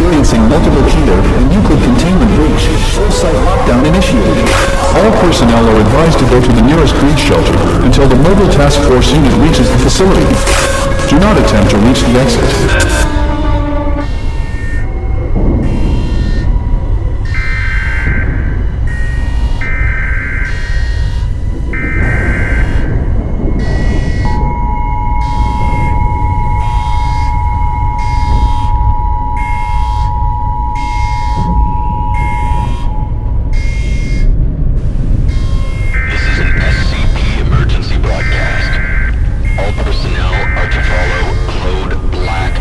experiencing multiple killer and Euclid containment breach. Full site lockdown initiated. All personnel are advised to go to the nearest breach shelter until the mobile task force unit reaches the facility. Do not attempt to reach the exit. Emergency broadcast. All personnel are to follow code black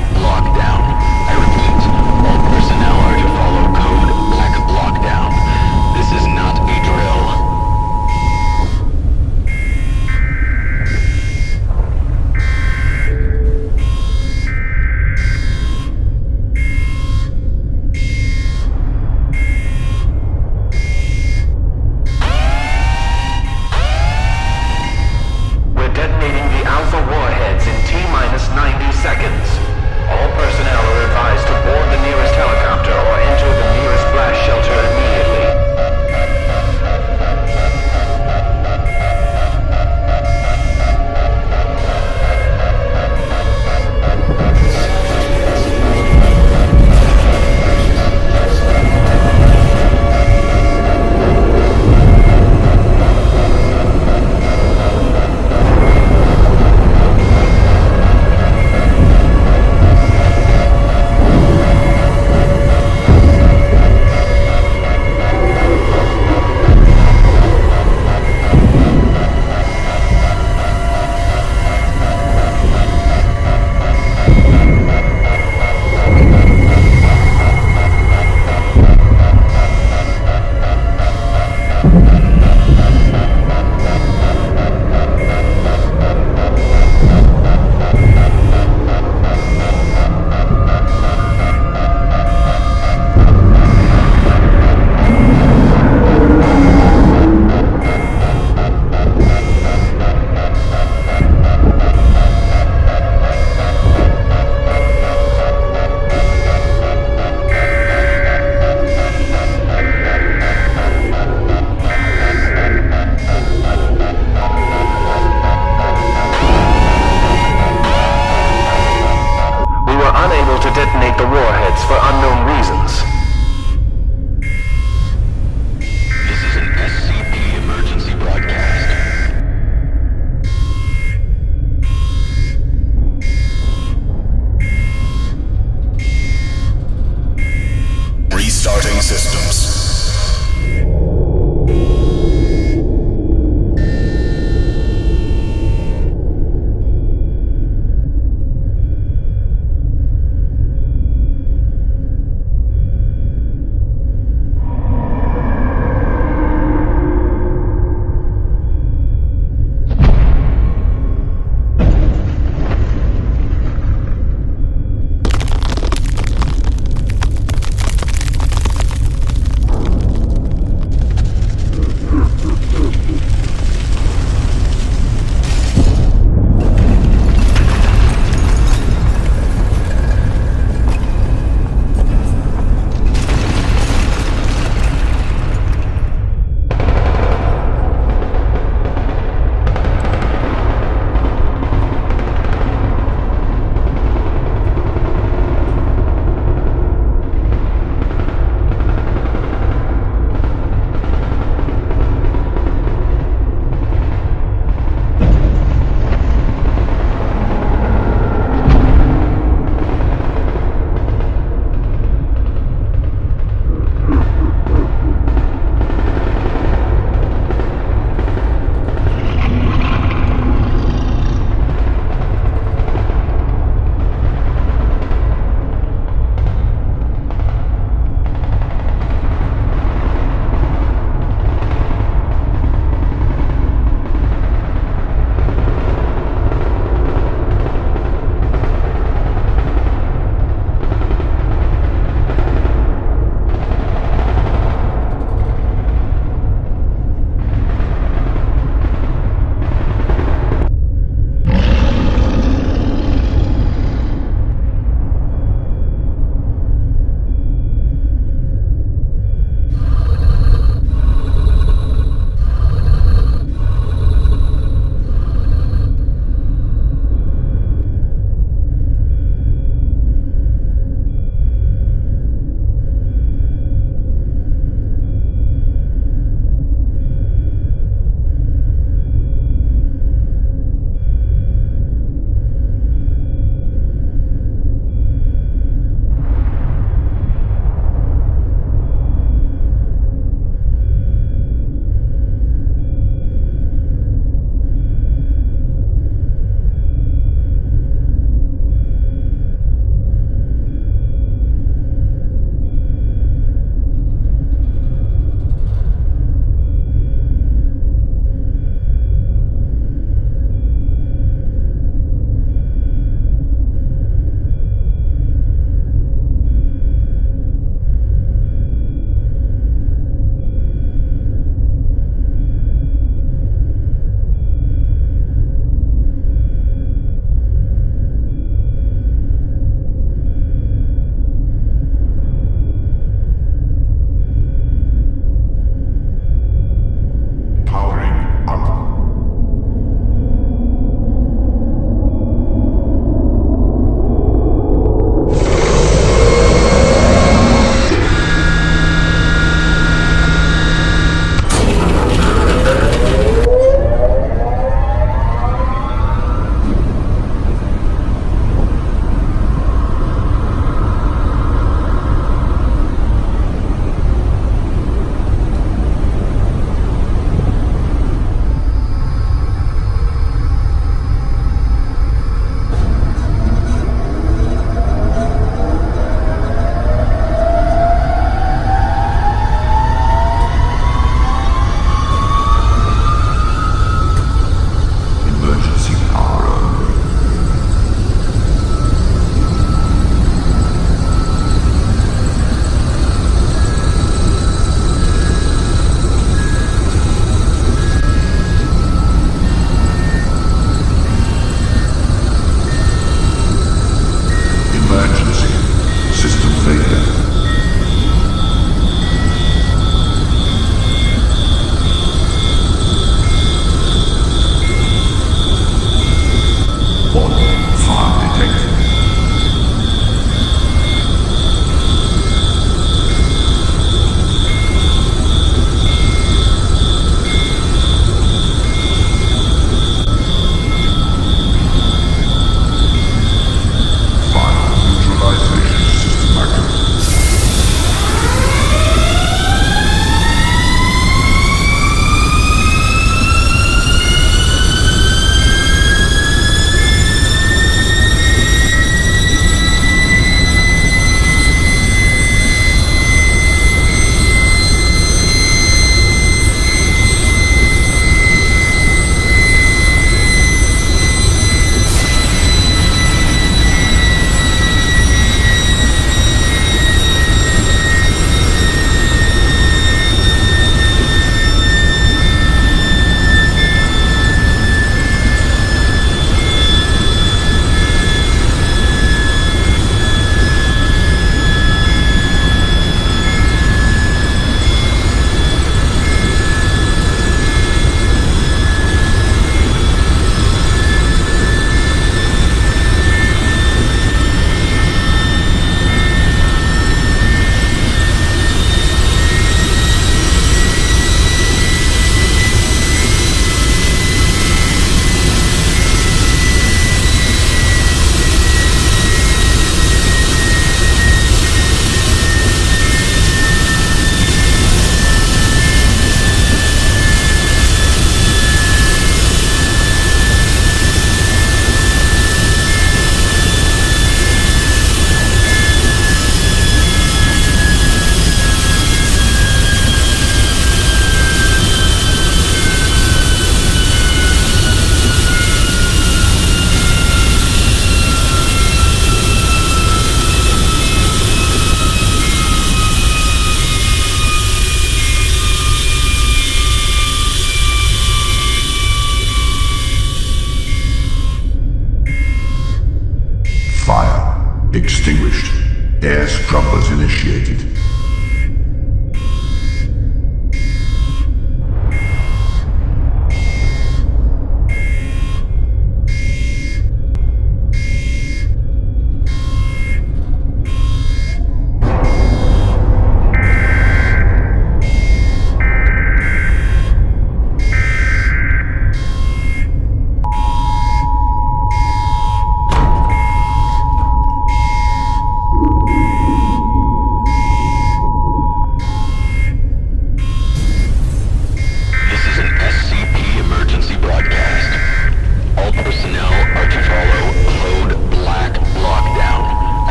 choppers initiated.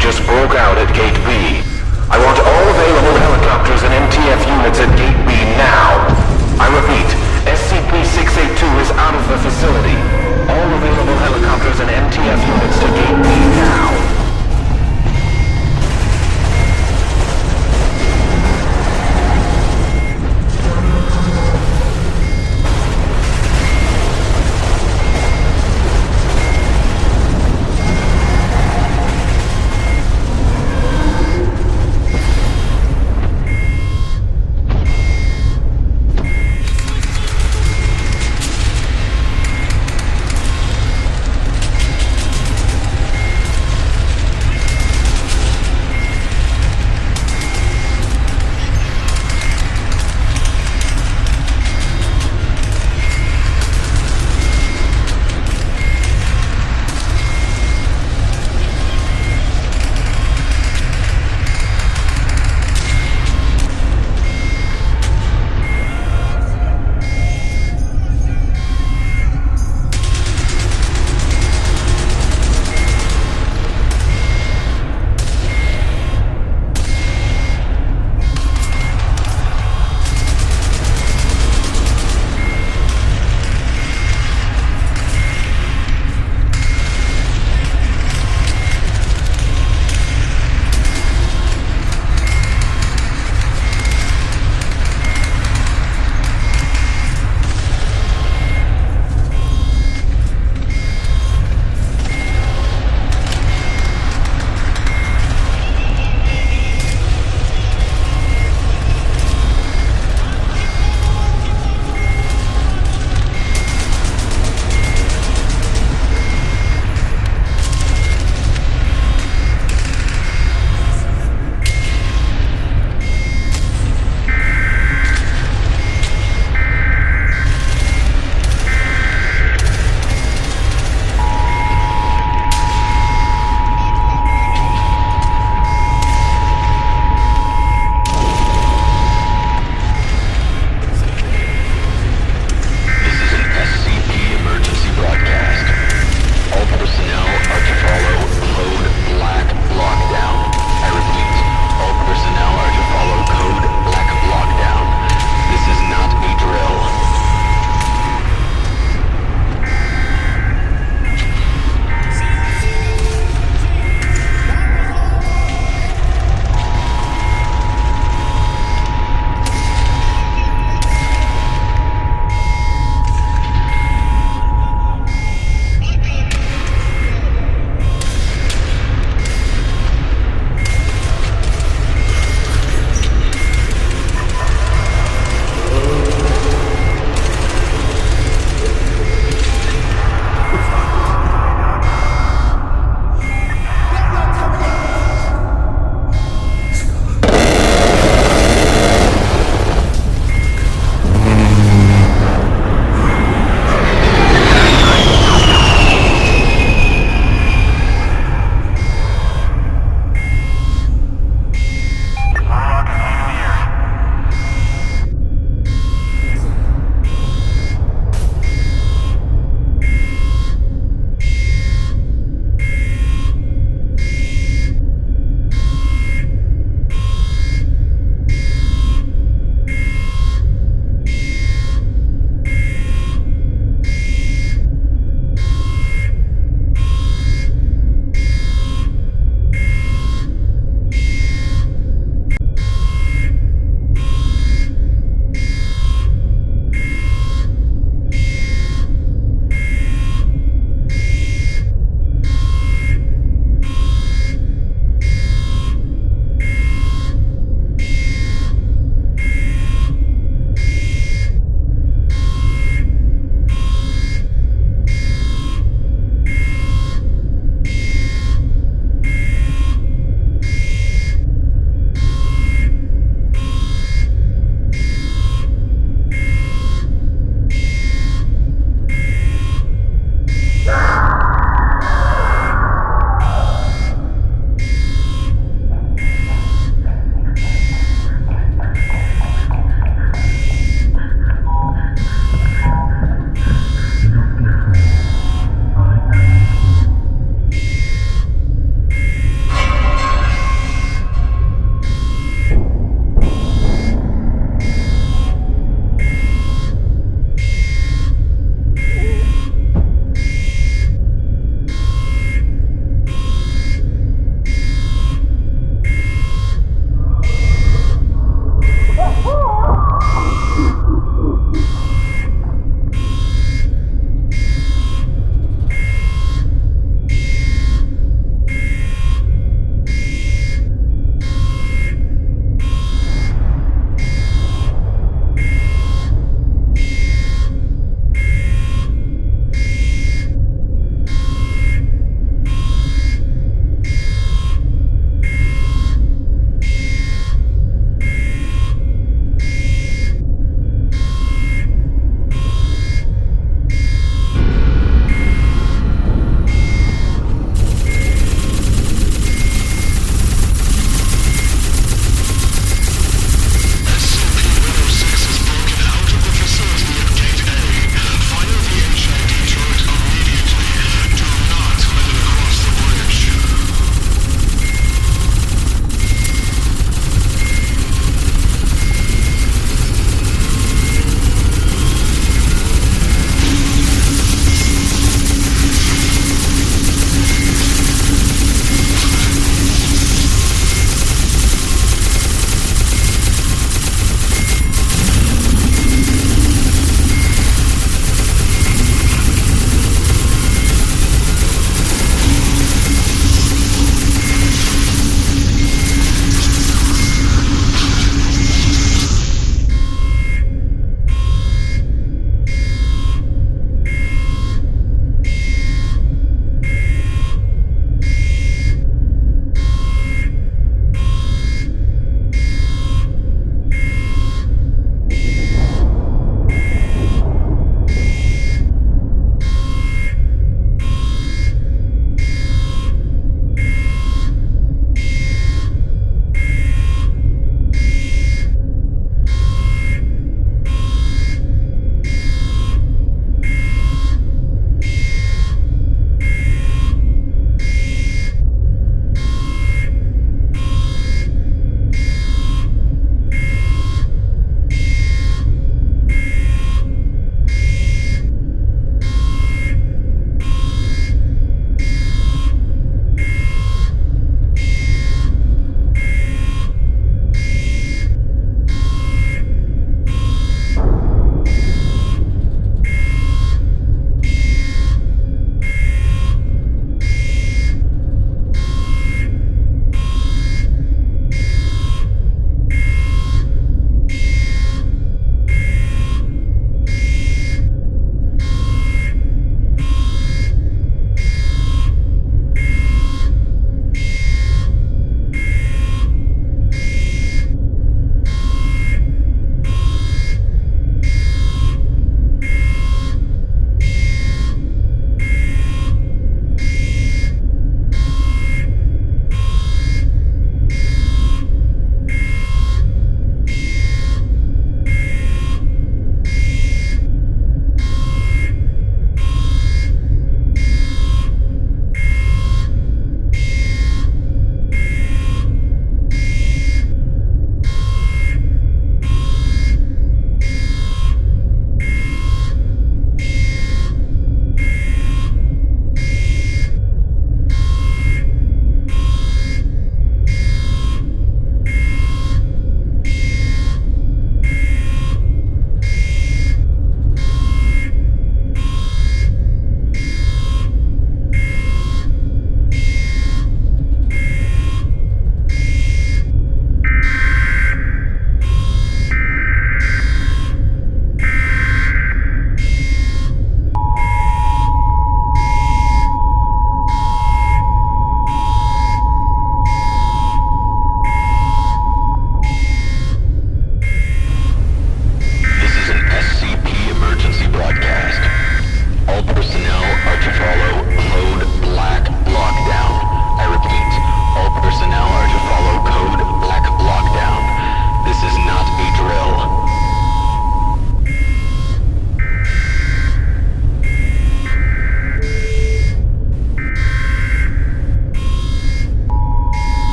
just broke out at Gate B. I want all available helicopters and MTF units at Gate B now. I repeat, SCP-682 is out of the facility. All available helicopters and MTF units to Gate B now.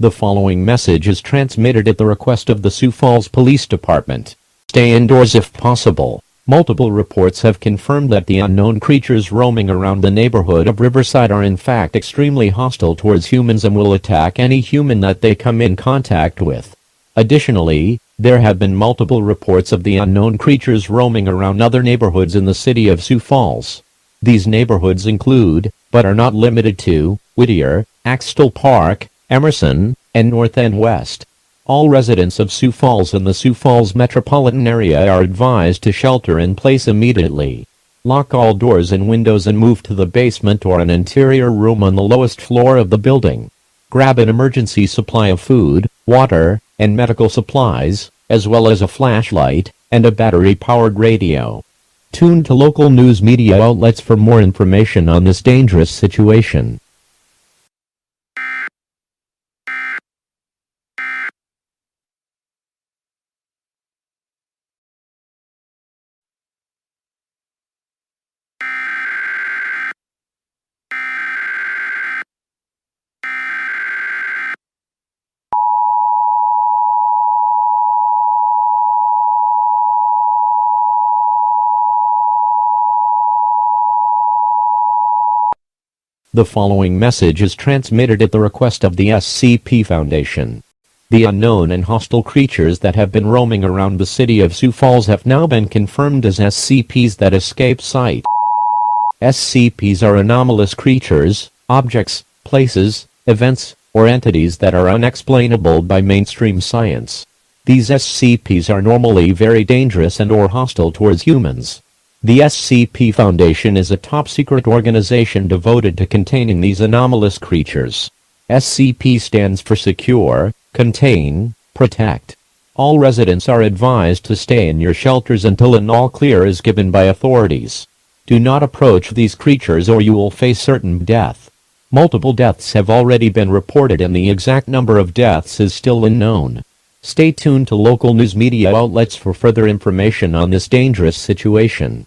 The following message is transmitted at the request of the Sioux Falls Police Department. Stay indoors if possible. Multiple reports have confirmed that the unknown creatures roaming around the neighborhood of Riverside are in fact extremely hostile towards humans and will attack any human that they come in contact with. Additionally, there have been multiple reports of the unknown creatures roaming around other neighborhoods in the city of Sioux Falls. These neighborhoods include, but are not limited to, Whittier, Axtell Park, Emerson, and North and West. All residents of Sioux Falls and the Sioux Falls metropolitan area are advised to shelter in place immediately. Lock all doors and windows and move to the basement or an interior room on the lowest floor of the building. Grab an emergency supply of food, water, and medical supplies, as well as a flashlight and a battery-powered radio. Tune to local news media outlets for more information on this dangerous situation. The following message is transmitted at the request of the SCP Foundation. The unknown and hostile creatures that have been roaming around the city of Sioux Falls have now been confirmed as SCPs that escape sight. SCPs are anomalous creatures, objects, places, events, or entities that are unexplainable by mainstream science. These SCPs are normally very dangerous and/or hostile towards humans. The SCP Foundation is a top-secret organization devoted to containing these anomalous creatures. SCP stands for Secure, Contain, Protect. All residents are advised to stay in your shelters until an all-clear is given by authorities. Do not approach these creatures or you will face certain death. Multiple deaths have already been reported and the exact number of deaths is still unknown. Stay tuned to local news media outlets for further information on this dangerous situation.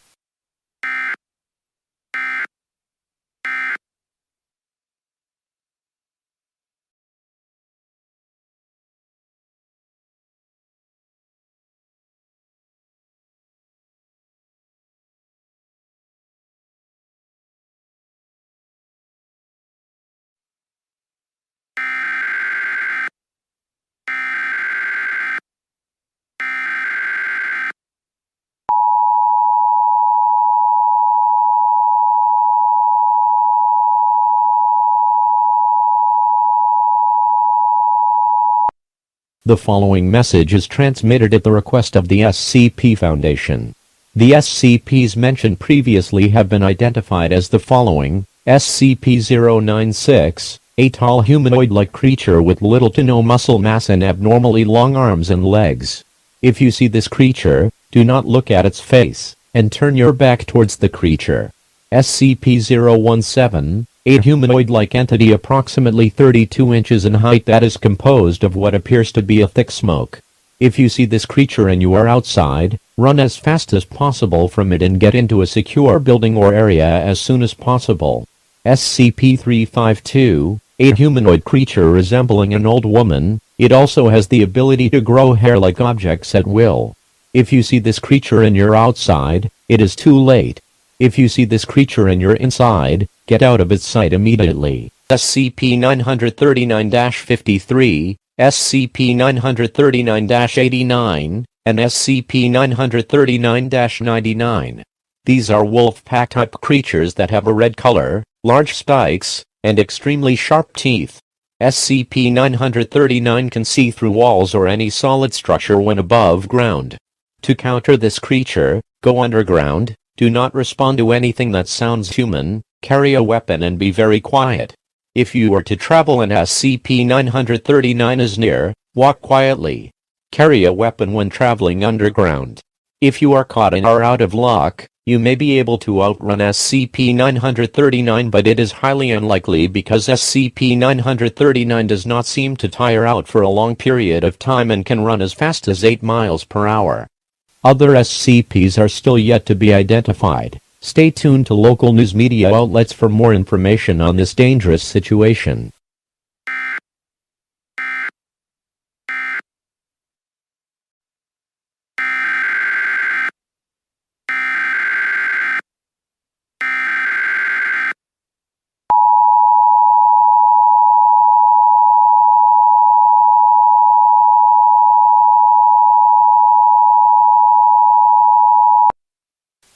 The following message is transmitted at the request of the SCP Foundation. The SCPs mentioned previously have been identified as the following: SCP-096, a tall humanoid-like creature with little to no muscle mass and abnormally long arms and legs. If you see this creature, do not look at its face, and turn your back towards the creature. SCP-017, a humanoid-like entity approximately 32 inches in height that is composed of what appears to be a thick smoke. If you see this creature and you are outside, run as fast as possible from it and get into a secure building or area as soon as possible. SCP-352, a humanoid creature resembling an old woman, it also has the ability to grow hair like objects at will. If you see this creature and you're outside, it is too late. If you see this creature and you're inside, get out of its sight immediately. SCP-939-53, SCP-939-89, and SCP-939-99. These are wolf pack-type creatures that have a red color, large spikes, and extremely sharp teeth. SCP-939 can see through walls or any solid structure when above ground. To counter this creature, go underground. Do not respond to anything that sounds human, carry a weapon and be very quiet. If you are to travel and SCP-939 is near, walk quietly. Carry a weapon when traveling underground. If you are caught and are out of luck, you may be able to outrun SCP-939 but it is highly unlikely because SCP-939 does not seem to tire out for a long period of time and can run as fast as 8 miles per hour. Other SCPs are still yet to be identified. Stay tuned to local news media outlets for more information on this dangerous situation.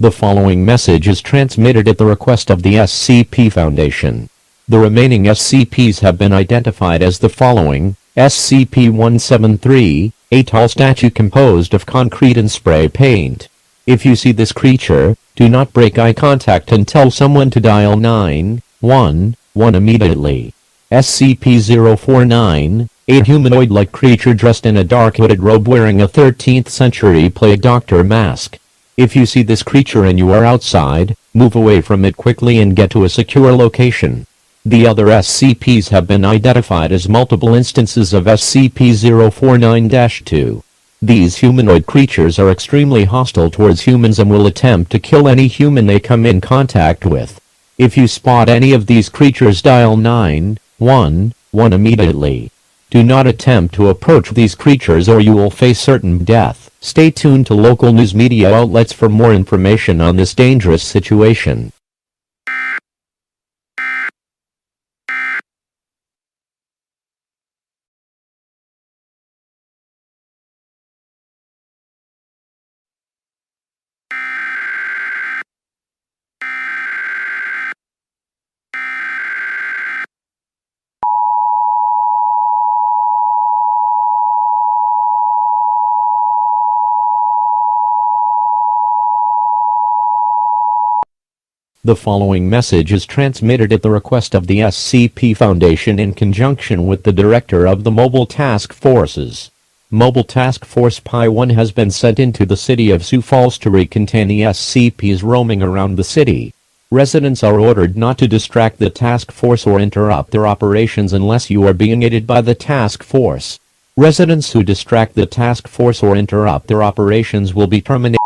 The following message is transmitted at the request of the SCP Foundation. The remaining SCPs have been identified as the following: SCP-173, a tall statue composed of concrete and spray paint. If you see this creature, do not break eye contact and tell someone to dial 911 immediately. SCP-049, a humanoid-like creature dressed in a dark hooded robe wearing a 13th century plague doctor mask. If you see this creature and you are outside, move away from it quickly and get to a secure location. The other SCPs have been identified as multiple instances of SCP-049-2. These humanoid creatures are extremely hostile towards humans and will attempt to kill any human they come in contact with. If you spot any of these creatures, dial 911 immediately. Do not attempt to approach these creatures or you will face certain death. Stay tuned to local news media outlets for more information on this dangerous situation. The following message is transmitted at the request of the SCP Foundation in conjunction with the Director of the Mobile Task Forces. Mobile Task Force Pi-1 has been sent into the city of Sioux Falls to recontain the SCPs roaming around the city. Residents are ordered not to distract the task force or interrupt their operations unless you are being aided by the task force. Residents who distract the task force or interrupt their operations will be terminated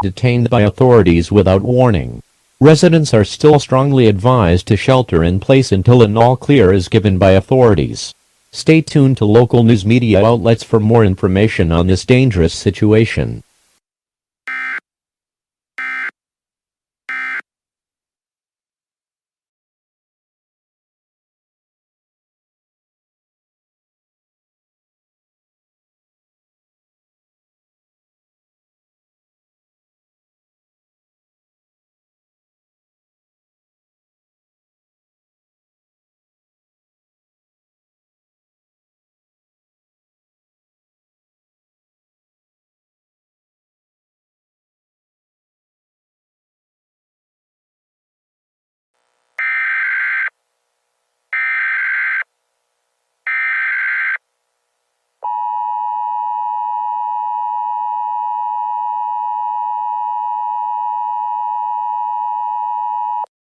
and detained by authorities without warning. Residents are still strongly advised to shelter in place until an all clear is given by authorities. Stay tuned to local news media outlets for more information on this dangerous situation.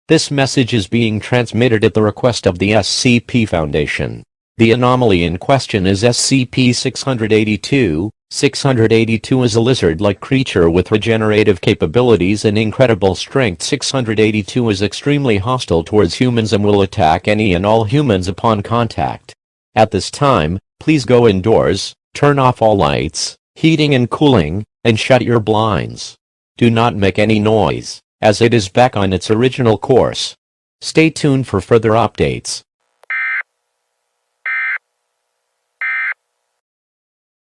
This message is being transmitted at the request of the SCP Foundation. The anomaly in question is SCP-682. 682 is a lizard-like creature with regenerative capabilities and incredible strength. 682 is extremely hostile towards humans and will attack any and all humans upon contact. At this time, please go indoors, turn off all lights, heating and cooling, and shut your blinds. Do not make any noise, as it is back on its original course. Stay tuned for further updates.